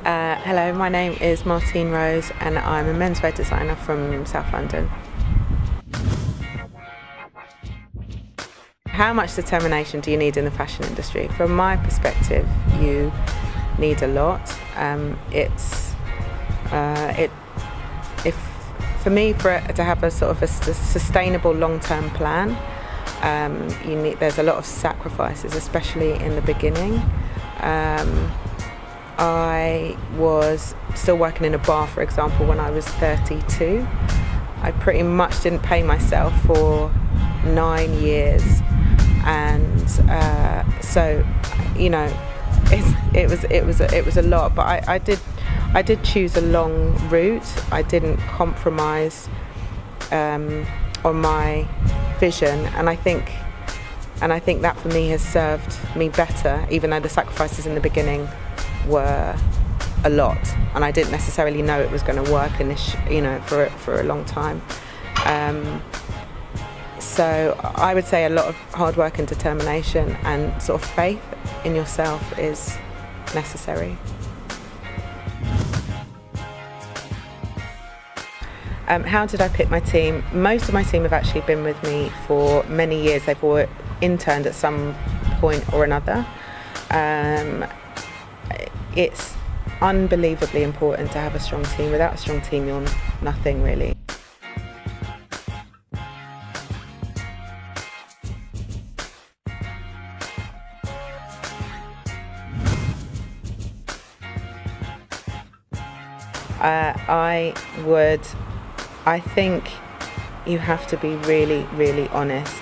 Hello, my name is Martine and I'm a menswear designer from South London. How much determination do you need in the fashion industry? From my perspective, you need a lot. For me, for it to have a sort of a sustainable long-term plan, there's a lot of sacrifices, especially in the beginning. I was still working in a bar, for example, when I was 32. I pretty much didn't pay myself for 9 years, and so it was a lot. But I did choose a long route. I didn't compromise on my vision, and I think that for me has served me better, even though the sacrifices in the beginning were a lot, and I didn't necessarily know it was going to work for a long time. So I would say a lot of hard work and determination and sort of faith in yourself is necessary. How did I pick my team? Most of my team have actually been with me for many years. They've all interned at some point or another. It's unbelievably important to have a strong team. Without a strong team, you're nothing really. I think you have to be really, really honest.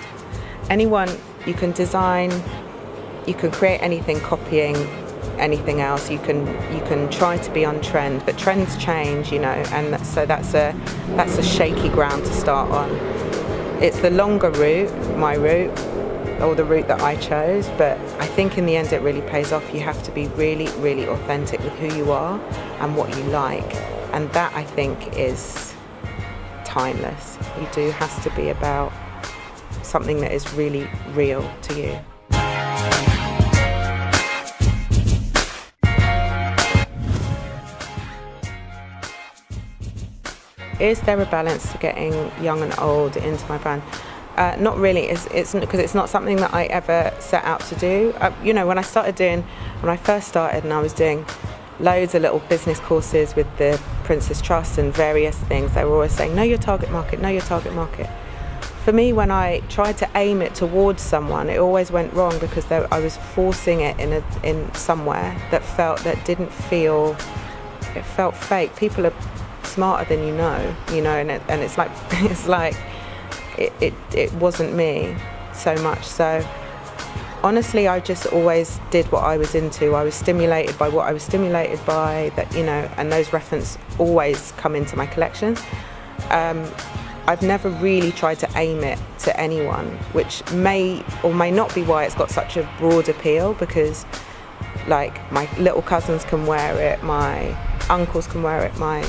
You can design, you can create anything copying anything else. You can try to be on trend, but trends change, and so that's a shaky ground to start on. It's the longer route, my route, or the route that I chose, but I think in the end it really pays off. You have to be really, really authentic with who you are and what you like, and that I think is timeless. You do has to be about something that is really real to you. Is there a balance to getting young and old into my brand? Not really. It's because it's not something that I ever set out to do. When I first started and I was doing loads of little business courses with the Prince's Trust and various things, they were always saying, know your target market, know your target market. For me, when I tried to aim it towards someone, it always went wrong because I was forcing it in somewhere that felt fake. People are smarter than you know, and it's like it wasn't me so much. So honestly, I just always did what I was into. I was stimulated by what I was stimulated by, and those references always come into my collections. I've never really tried to aim it to anyone, which may or may not be why it's got such a broad appeal, because like my little cousins can wear it, my uncles can wear it, my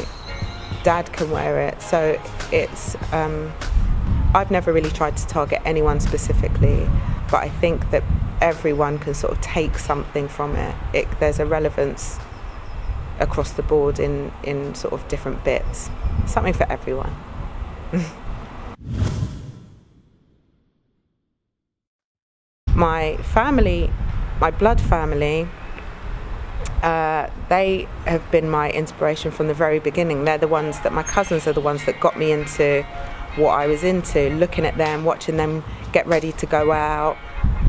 dad can wear it. So it's I've never really tried to target anyone specifically, but I think that everyone can sort of take something from it. There's a relevance across the board in sort of different bits. Something for everyone. My family, my blood family, they have been my inspiration from the very beginning. My cousins are the ones that got me into what I was into, looking at them, watching them get ready to go out.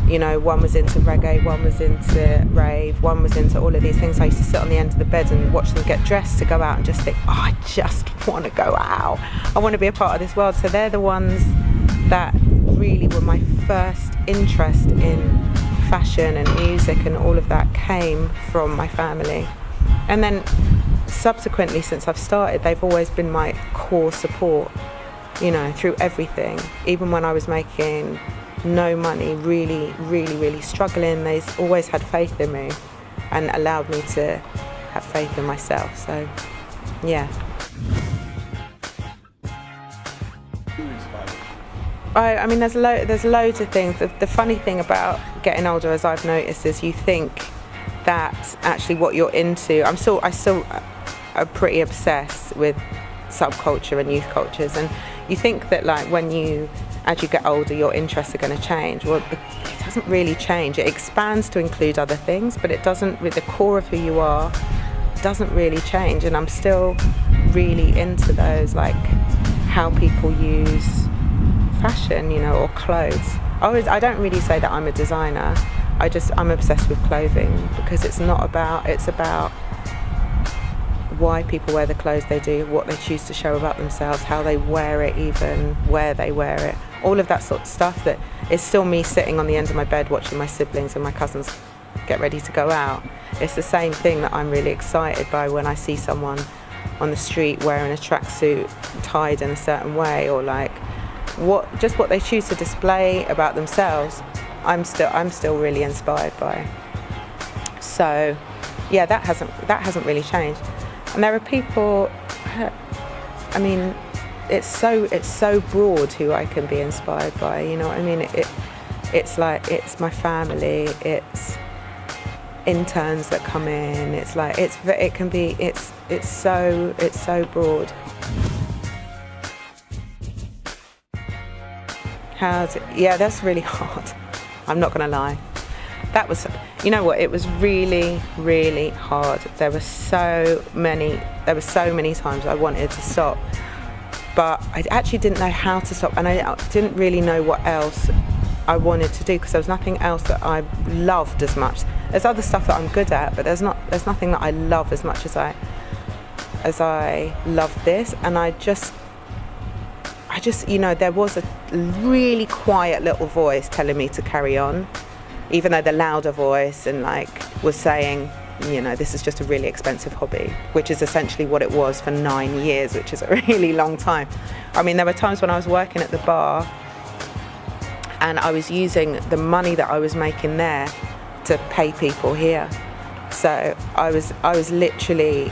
One was into reggae, one was into rave, one was into all of these things. I used to sit on the end of the bed and watch them get dressed to go out and just think, I just want to go out. I want to be a part of this world. So they're the ones that really were my first interest in fashion and music, and all of that came from my family. And then subsequently, since I've started, they've always been my core support, through everything. Even when I was making no money, really, really, really struggling, they always had faith in me and allowed me to have faith in myself. So, yeah. I mean, there's loads of things. The funny thing about getting older, as I've noticed, is you think that's actually what you're into. I still am pretty obsessed with subculture and youth cultures, and you think that like as you get older, your interests are going to change. Well, it doesn't really change. It expands to include other things, but it doesn't, with the core of who you are, doesn't really change. And I'm still really into those, like how people use fashion, or clothes. I don't really say that I'm a designer. I'm obsessed with clothing, because it's about why people wear the clothes they do, what they choose to show about themselves, how they wear it, even where they wear it, all of that sort of stuff. That is still me sitting on the end of my bed watching my siblings and my cousins get ready to go out. It's the same thing that I'm really excited by when I see someone on the street wearing a tracksuit tied in a certain way, or like what they choose to display about themselves. I'm still really inspired by. So yeah, that hasn't really changed. And there are people, I mean, it's so broad who I can be inspired by, you know what I mean? It's like, it's my family, it's interns that come in, it's like, it's so broad. Yeah, that's really hard. I'm not gonna lie. That was, you know what, it was really, really hard. There were so many times I wanted to stop, but I actually didn't know how to stop, and I didn't really know what else I wanted to do, because there was nothing else that I loved as much. There's other stuff that I'm good at, but there's nothing that I love as much as I love this. And I just, there was a really quiet little voice telling me to carry on, even though the louder voice and like was saying, this is just a really expensive hobby, which is essentially what it was for 9 years, which is a really long time. I mean, there were times when I was working at the bar and I was using the money that I was making there to pay people here. So I was literally,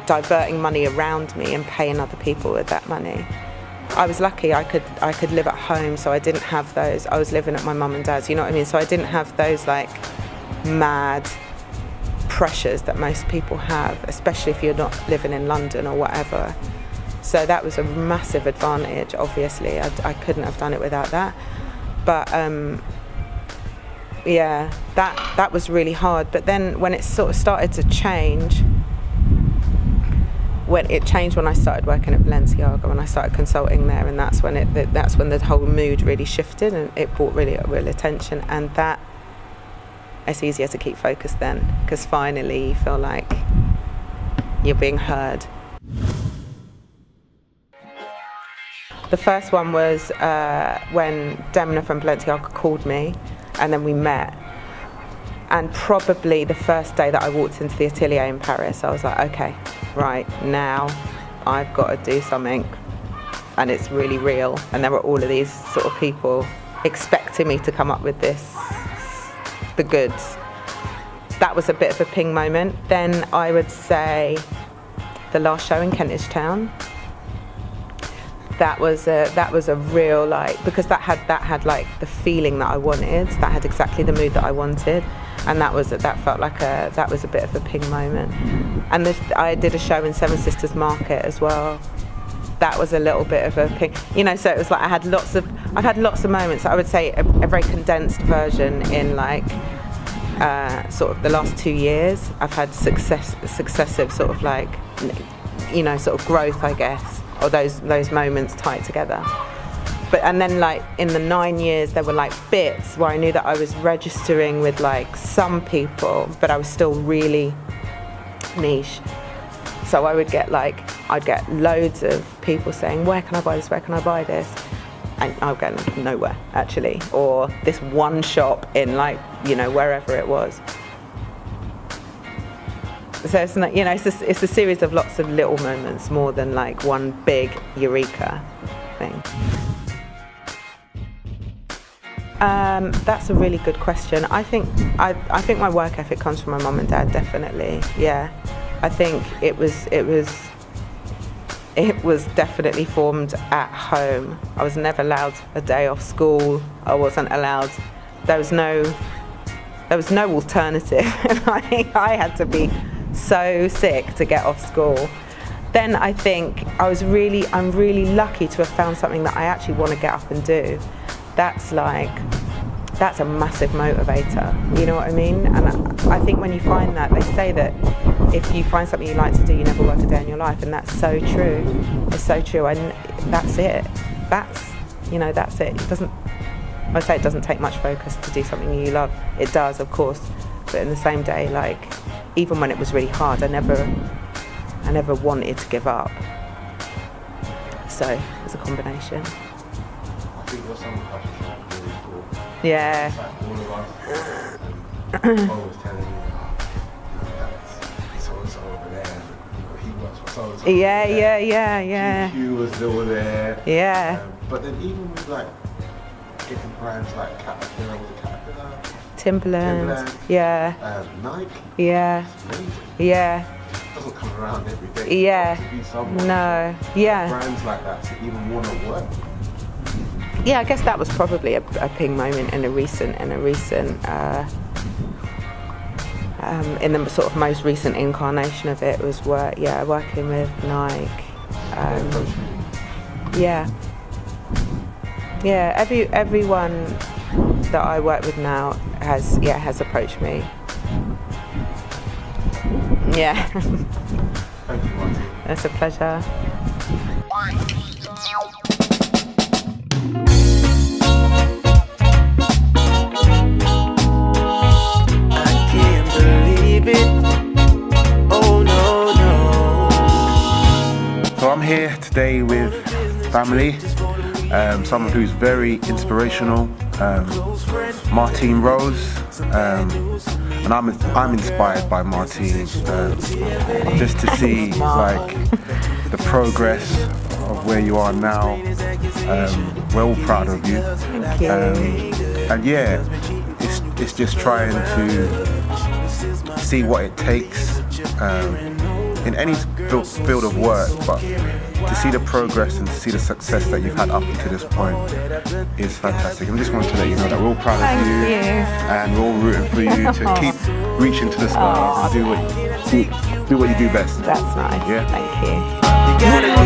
diverting money around me and paying other people with that money. I was lucky I could live at home, so I didn't have those. I was living at my mum and dad's, you know what I mean? So I didn't have those like mad pressures that most people have, especially if you're not living in London or whatever. So that was a massive advantage, obviously. I couldn't have done it without that. But yeah, that was really hard. But then when it sort of started to change, when I started working at Balenciaga, when I started consulting there, and that's when the whole mood really shifted, and it brought really real attention. And that, it's easier to keep focused then, because finally you feel like you're being heard. The first one was when Demna from Balenciaga called me, and then we met. And probably the first day that I walked into the atelier in Paris, I was like, okay, right, now I've got to do something, and it's really real. And there were all of these sort of people expecting me to come up with the goods. That was a bit of a ping moment. Then I would say the last show in Kentish Town. That was a real, like, because that had like the feeling that I wanted. That had exactly the mood that I wanted. And that felt like that was a bit of a ping moment. And I did a show in Seven Sisters Market as well. That was a little bit of a ping, so it was like I've had lots of moments. I would say a very condensed version in like sort of the last 2 years. I've had successive sort of like, sort of growth, I guess, or those moments tied together. And then like in the 9 years, there were like bits where I knew that I was registering with like some people, but I was still really niche. So I'd get loads of people saying, where can I buy this, where can I buy this? And I'll go nowhere actually, or this one shop in like, wherever it was. So it's not, it's a series of lots of little moments more than like one big eureka thing. That's a really good question. I think my work ethic comes from my mum and dad, definitely. Yeah, I think it was definitely formed at home. I was never allowed a day off school. I wasn't allowed. There was no there was no alternative. I had to be so sick to get off school. Then I think I'm really lucky to have found something that I actually want to get up and do. That's a massive motivator, you know what I mean? And I think when you find that, they say that if you find something you like to do, you never work a day in your life, and that's so true. It's so true, and that's it. That's it. I say it doesn't take much focus to do something you love. It does, of course, but in the same day, like, even when it was really hard, I never wanted to give up. So it's a combination. I think your summer passion is really cool. Yeah. It's like all of us. Always telling me, that's so-and-so over there. He works for so-and-so. Yeah. GQ was still there. Yeah. But then even with like different brands like Caterpillar, Timberland. Yeah. Nike. Yeah. It's amazing. Yeah. It doesn't come around every day. Yeah. To be someone. No. Yeah. Brands like that to even want to work. Yeah, I guess that was probably a big moment in a recent in the sort of most recent incarnation of it was working with Nike. Everyone that I work with now has approached me. Yeah. Thank you, Martine. It's a pleasure. So I'm here today with family, someone who's very inspirational, Martine Rose, and I'm inspired by Martine, just to see like the progress of where you are now. We're all proud of you. Thank you. And yeah, it's just trying to see what it takes in any field of work, but to see the progress and to see the success that you've had up to this point is fantastic. And I just wanted to let you know that we're all proud of you, and we're all rooting for you to keep reaching to the stars and do what you do best. That's nice. Yeah. Thank you. You gotta go,